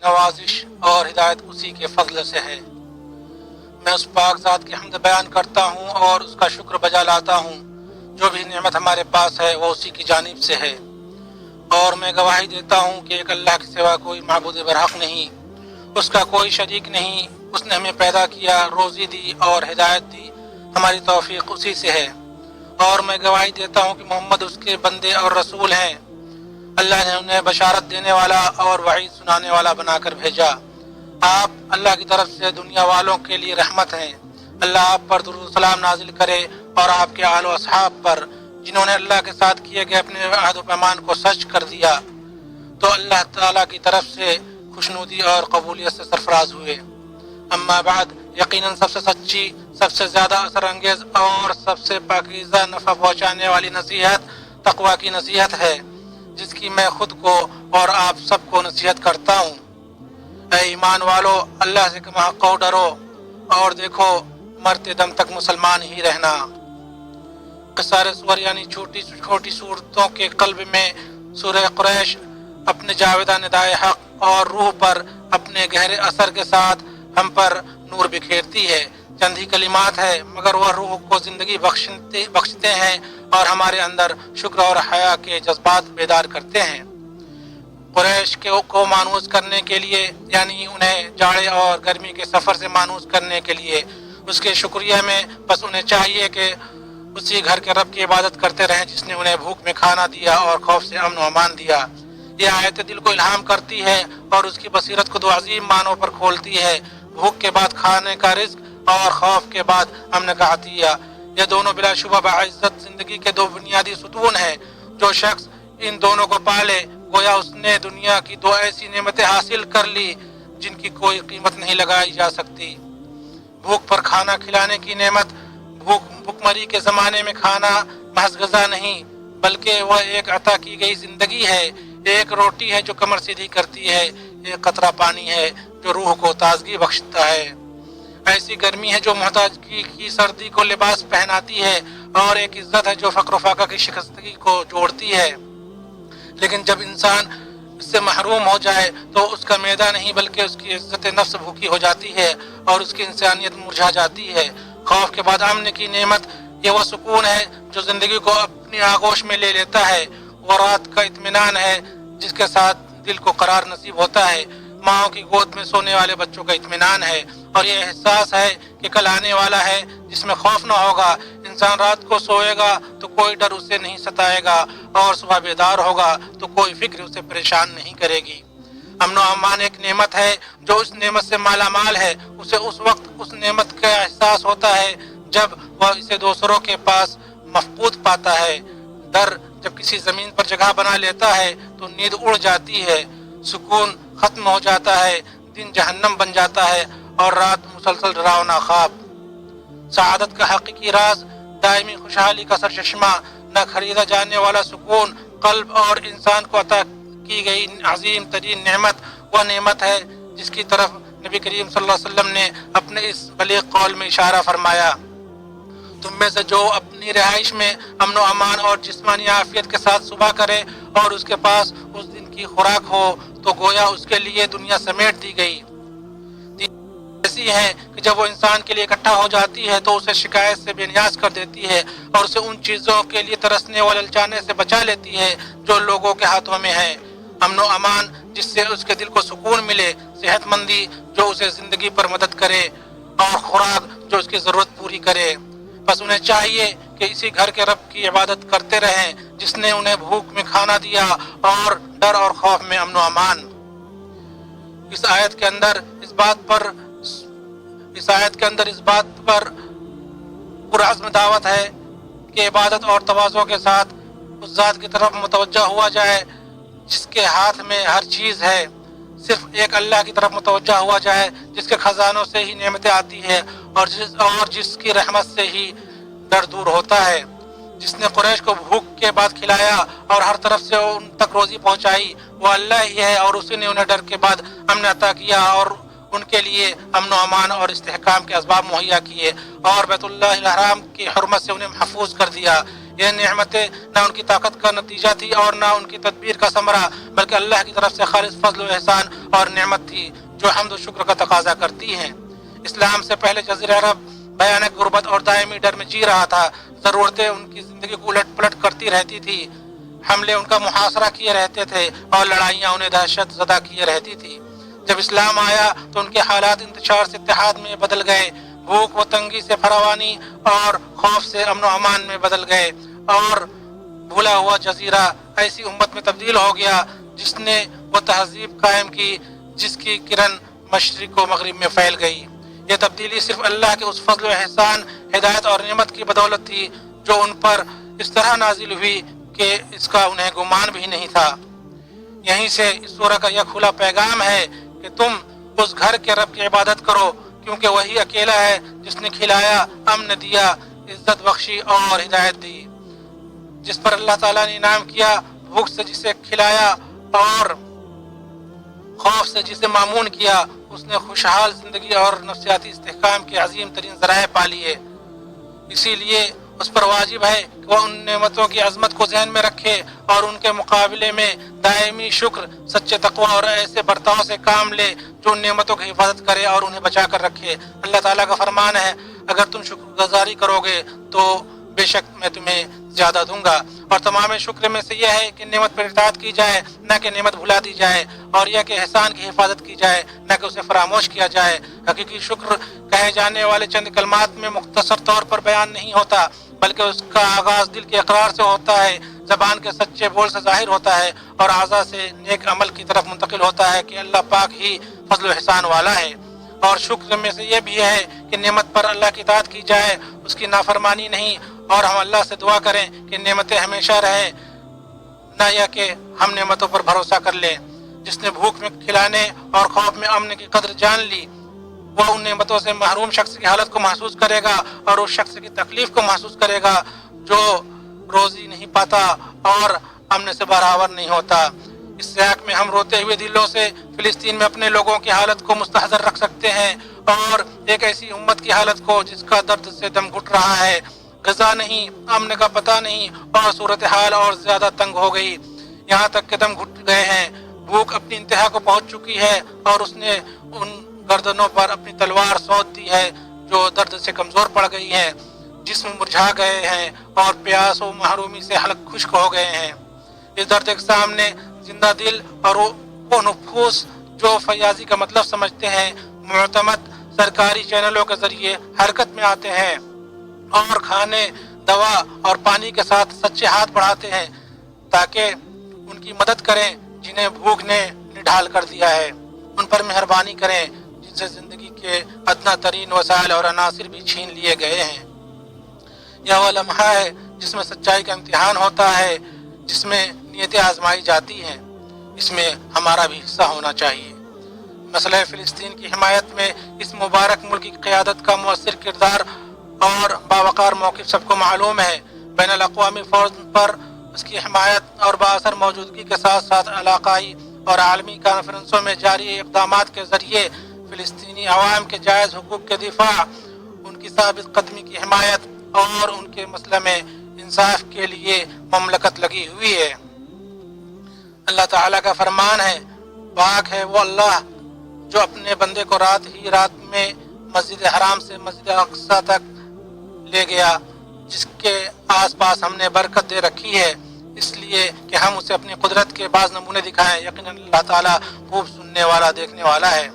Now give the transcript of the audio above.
نوازش اور ہدایت اسی کے فضل سے ہے۔ میں اس پاک ذات کی حمد بیان کرتا ہوں اور اس کا شکر بجا لاتا ہوں۔ جو بھی نعمت ہمارے پاس ہے وہ اسی کی جانب سے ہے، اور میں گواہی دیتا ہوں کہ ایک اللہ کے سوا کوئی معبود برحق نہیں، اس کا کوئی شریک نہیں۔ اس نے ہمیں پیدا کیا، روزی دی اور ہدایت دی، ہماری توفیق اسی سے ہے۔ اور میں گواہی دیتا ہوں کہ محمد اس کے بندے اور رسول ہیں۔ اللہ نے انہیں بشارت دینے والا اور وعید سنانے والا بنا کر بھیجا۔ آپ اللہ کی طرف سے دنیا والوں کے لیے رحمت ہیں۔ اللہ آپ پر درود و سلام نازل کرے اور آپ کے آل و اصحاب پر، جنہوں نے اللہ کے ساتھ کیے گئے اپنے عہد و پیمان کو سچ کر دیا تو اللہ تعالیٰ کی طرف سے خوشنودی اور قبولیت سے سرفراز ہوئے۔ اما بعد، یقیناً سب سے سچی، سب سے زیادہ اثر انگیز اور سب سے پاکیزہ نفع پہنچانے والی نصیحت تقویٰ کی نصیحت ہے، جس کی میں خود کو اور آپ سب کو نصیحت کرتا ہوں۔ اے ایمان والو، اللہ سے کم حقہ ڈرو اور دیکھو مرتے دم تک مسلمان ہی رہنا۔ قصار سور یعنی چھوٹی چھوٹی صورتوں کے قلب میں سورہ قریش اپنے جاویدہ ندائے حق اور روح پر اپنے گہرے اثر کے ساتھ ہم پر نور بکھیرتی ہے۔ چند ہی کلمات ہے، مگر وہ روح کو زندگی بخشتے ہیں اور ہمارے اندر شکر اور حیا کے جذبات بیدار کرتے ہیں۔ قریش کو مانوس کرنے کے لیے، یعنی انہیں جاڑے اور گرمی کے سفر سے مانوس کرنے کے لیے، اس کے شکریہ میں بس انہیں چاہیے کہ اسی گھر کے رب کی عبادت کرتے رہیں جس نے انہیں بھوک میں کھانا دیا اور خوف سے امن و امان دیا۔ یہ آیت دل کو الہام کرتی ہے اور اس کی بصیرت کو دو عظیم معنوں پر کھولتی ہے: بھوک کے بعد کھانے کا رزق اور خوف کے بعد امن کا عطیہ۔ یہ دونوں بلا شبہ باعزت زندگی کے دو بنیادی ستون ہیں۔ جو شخص ان دونوں کو پالے، گویا اس نے دنیا کی دو ایسی نعمتیں حاصل کر لی جن کی کوئی قیمت نہیں لگائی جا سکتی۔ بھوک پر کھانا کھلانے کی نعمت، بھوکمری کے زمانے میں کھانا محض غذا نہیں بلکہ وہ ایک عطا کی گئی زندگی ہے، ایک روٹی ہے جو کمر سیدھی کرتی ہے، ایک قطرہ پانی ہے جو روح کو تازگی بخشتا ہے، ایسی گرمی ہے جو محتاج کی سردی کو لباس پہناتی ہے، اور ایک عزت ہے جو فقر و فاقہ کی شکستگی کو جوڑتی ہے۔ لیکن جب انسان اس سے محروم ہو جائے تو اس کا معدہ نہیں بلکہ اس کی عزت نفس بھوکی ہو جاتی ہے اور اس کی انسانیت مرجھا جاتی ہے۔ خوف کے بعد امن کی نعمت، یہ وہ سکون ہے جو زندگی کو اپنی آغوش میں لے لیتا ہے، وہ رات کا اطمینان ہے جس کے ساتھ دل کو قرار نصیب ہوتا ہے، ماں کی گود میں سونے والے بچوں کا اطمینان ہے، اور یہ احساس ہے کہ کل آنے والا ہے جس میں خوف نہ ہوگا۔ انسان رات کو سوئے گا تو کوئی ڈر اسے نہیں ستائے گا، اور صبح بیدار ہوگا تو کوئی فکر اسے پریشان نہیں کرے گی۔ امن و امان ایک نعمت ہے، جو اس نعمت سے مالا مال ہے اسے اس وقت اس نعمت کا احساس ہوتا ہے جب وہ اسے دوسروں کے پاس مفقود پاتا ہے۔ ڈر جب کسی زمین پر جگہ بنا لیتا ہے تو نیند اڑ جاتی ہے، سکون ختم ہو جاتا ہے، دن جہنم بن جاتا ہے اور رات مسلسل ڈراونا خواب۔ سعادت کا حقیقی راز دائمی خوشحالی کا سرچشمہ، نہ خریدا جانے والا سکون، قلب اور انسان کو عطا کی گئی عظیم ترین نعمت وہ نعمت ہے جس کی طرف نبی کریم صلی اللہ علیہ وسلم نے اپنے اس بلیغ قول میں اشارہ فرمایا: تم میں سے جو اپنی رہائش میں امن و امان اور جسمانی عافیت کے ساتھ صبح کرے اور اس کے پاس اس دن کی خوراک ہو تو گویا اس کے لیے دنیا سمیٹ دی گئی۔ ایسی ہے کہ جب وہ انسان کے لیے اکٹھا ہو جاتی ہے تو اسے شکایت سے بے نیاز کر دیتی ہے اور اسے ان چیزوں کے لیے ترسنے و للچانے سے بچا لیتی ہے جو لوگوں کے ہاتھوں میں ہے۔ امن و امان جس سے اس کے دل کو سکون ملے، صحت مندی جو اسے زندگی پر مدد کرے، اور خوراک جو اس کی ضرورت پوری کرے۔ بس انہیں چاہیے کہ اسی گھر کے رب کی عبادت کرتے رہیں جس نے انہیں بھوک میں کھانا دیا اور ڈر اور خوف میں امن و امان۔ اس آیت کے اندر اس بات پر پرعزم دعوت ہے کہ عبادت اور تواضع کے ساتھ اس ذات کی طرف متوجہ ہوا جائے جس کے ہاتھ میں ہر چیز ہے، صرف ایک اللہ کی طرف متوجہ ہوا جائے جس کے خزانوں سے ہی نعمتیں آتی ہیں اور جس کی رحمت سے ہی ڈر دور ہوتا ہے، جس نے قریش کو بھوک کے بعد کھلایا اور ہر طرف سے ان تک روزی پہنچائی، وہ اللہ ہی ہے، اور اسی نے انہیں ڈر کے بعد امن عطا کیا اور ان کے لیے امن و امان اور استحکام کے اسباب مہیا کیے اور بیت اللہ الحرام کی حرمت سے انہیں محفوظ کر دیا۔ یہ نعمتیں نہ ان کی طاقت کا نتیجہ تھی اور نہ ان کی تدبیر کا ثمرہ، بلکہ اللہ کی طرف سے خالص فضل و احسان اور نعمت تھی جو حمد و شکر کا تقاضا کرتی ہیں۔ اسلام سے پہلے جزیرہ عرب بھیانک غربت اور دائمی ڈر میں جی رہا تھا۔ ضرورتیں ان کی زندگی کو الٹ پلٹ کرتی رہتی تھی، حملے ان کا محاصرہ کیے رہتے تھے اور لڑائیاں انہیں دہشت زدہ کیے رہتی تھی۔ جب اسلام آیا تو ان کے حالات انتشار سے اتحاد میں بدل گئے، بھوک و تنگی سے فراوانی اور خوف سے امن و امان میں بدل گئے، اور بھولا ہوا جزیرہ ایسی امت میں تبدیل ہو گیا جس نے وہ تہذیب قائم کی جس کی کرن مشرق و مغرب میں پھیل گئی۔ یہ تبدیلی صرف اللہ کے اس فضل و احسان، ہدایت اور نعمت کی بدولت تھی جو ان پر اس طرح نازل ہوئی کہ اس کا انہیں گمان بھی نہیں تھا۔ یہیں سے اس سورہ کا یہ کھلا پیغام ہے کہ تم اس گھر کے رب کی عبادت کرو، کیونکہ وہی اکیلا ہے جس نے کھلایا، امن دیا، عزت بخشی اور ہدایت دی۔ جس پر اللہ تعالیٰ نے انعام کیا، بھوک سے جسے کھلایا اور خوف سے جسے مامون کیا، اس نے خوشحال زندگی اور نفسیاتی استحکام کے عظیم ترین ذرائع پا لیے۔ اسی لیے اس پر واجب ہے کہ وہ ان نعمتوں کی عظمت کو ذہن میں رکھے اور ان کے مقابلے میں دائمی شکر، سچے تقوی اور ایسے برتاؤ سے کام لے جو ان نعمتوں کی حفاظت کرے اور انہیں بچا کر رکھے۔ اللہ تعالیٰ کا فرمان ہے، اگر تم شکر گزاری کرو گے تو بے شک میں تمہیں زیادہ دوں گا۔ اور تمام شکر میں سے یہ ہے کہ نعمت پر اطاعت کی جائے، نہ کہ نعمت بھلا دی جائے، اور یہ کہ احسان کی حفاظت کی جائے، نہ کہ اسے فراموش کیا جائے۔ حقیقی شکر کہے جانے والے چند کلمات میں مختصر طور پر بیان نہیں ہوتا، بلکہ اس کا آغاز دل کے اقرار سے ہوتا ہے، زبان کے سچے بول سے ظاہر ہوتا ہے اور اعضاء سے نیک عمل کی طرف منتقل ہوتا ہے کہ اللہ پاک ہی فضل و احسان والا ہے۔ اور شکر میں سے یہ بھی ہے کہ نعمت پر اللہ کی اطاعت کی جائے، اس کی نافرمانی نہیں، اور ہم اللہ سے دعا کریں کہ نعمتیں ہمیشہ رہیں، نہ یہ کہ ہم نعمتوں پر بھروسہ کر لیں۔ جس نے بھوک میں کھلانے اور خوف میں امن کی قدر جان لی، وہ ان نعمتوں سے محروم شخص کی حالت کو محسوس کرے گا اور اس شخص کی تکلیف کو محسوس کرے گا جو روزی نہیں پاتا اور امن سے برابر نہیں ہوتا۔ اس سیاق میں ہم روتے ہوئے دلوں سے فلسطین میں اپنے لوگوں کی حالت کو مستحضر رکھ سکتے ہیں، اور ایک ایسی امت کی حالت کو جس کا درد سے دم گھٹ رہا ہے، غذا نہیں، امن کا پتہ نہیں، اور صورتحال اور زیادہ تنگ ہو گئی، یہاں تک کہ دم گھٹ گئے ہیں۔ بھوک اپنی انتہا کو پہنچ چکی ہے اور اس نے ان گردنوں پر اپنی تلوار سونت دی ہے جو درد سے کمزور پڑ گئی ہیں، جسم مرجھا گئے ہیں اور پیاس و محرومی سے حلق خشک ہو گئے ہیں۔ اس درد کے سامنے زندہ دل اور وہ نفوس جو فیاضی کا مطلب سمجھتے ہیں، معتمد سرکاری چینلوں کے ذریعے حرکت میں آتے ہیں اور کھانے، دوا اور پانی کے ساتھ سچے ہاتھ بڑھاتے ہیں تاکہ ان کی مدد کریں جنہیں بھوک نے نڈھال کر دیا ہے، ان پر مہربانی کریں جن سے زندگی کے ادنا ترین وسائل اور عناصر بھی چھین لیے گئے ہیں۔ یہ وہ لمحہ ہے جس میں سچائی کا امتحان ہوتا ہے، جس میں نیتیں آزمائی جاتی ہیں، اس میں ہمارا بھی حصہ ہونا چاہیے۔ مسئلہ فلسطین کی حمایت میں اس مبارک ملک کی قیادت کا مؤثر کردار اور باوقار موقف سب کو معلوم ہے۔ بین الاقوامی فورم پر اس کی حمایت اور بااثر موجودگی کے ساتھ ساتھ علاقائی اور عالمی کانفرنسوں میں جاری اقدامات کے ذریعے فلسطینی عوام کے جائز حقوق کے دفاع، ان کی ثابت قدمی کی حمایت اور ان کے مسئلہ میں انصاف کے لیے مملکت لگی ہوئی ہے۔ اللہ تعالیٰ کا فرمان ہے، پاک ہے وہ اللہ جو اپنے بندے کو رات میں مسجد حرام سے مسجد اقصی تک لے گیا، جس کے آس پاس ہم نے برکت دے رکھی ہے، اس لیے کہ ہم اسے اپنی قدرت کے بعض نمونے دکھائیں۔ یقیناً اللہ تعالیٰ خوب سننے والا، دیکھنے والا ہے۔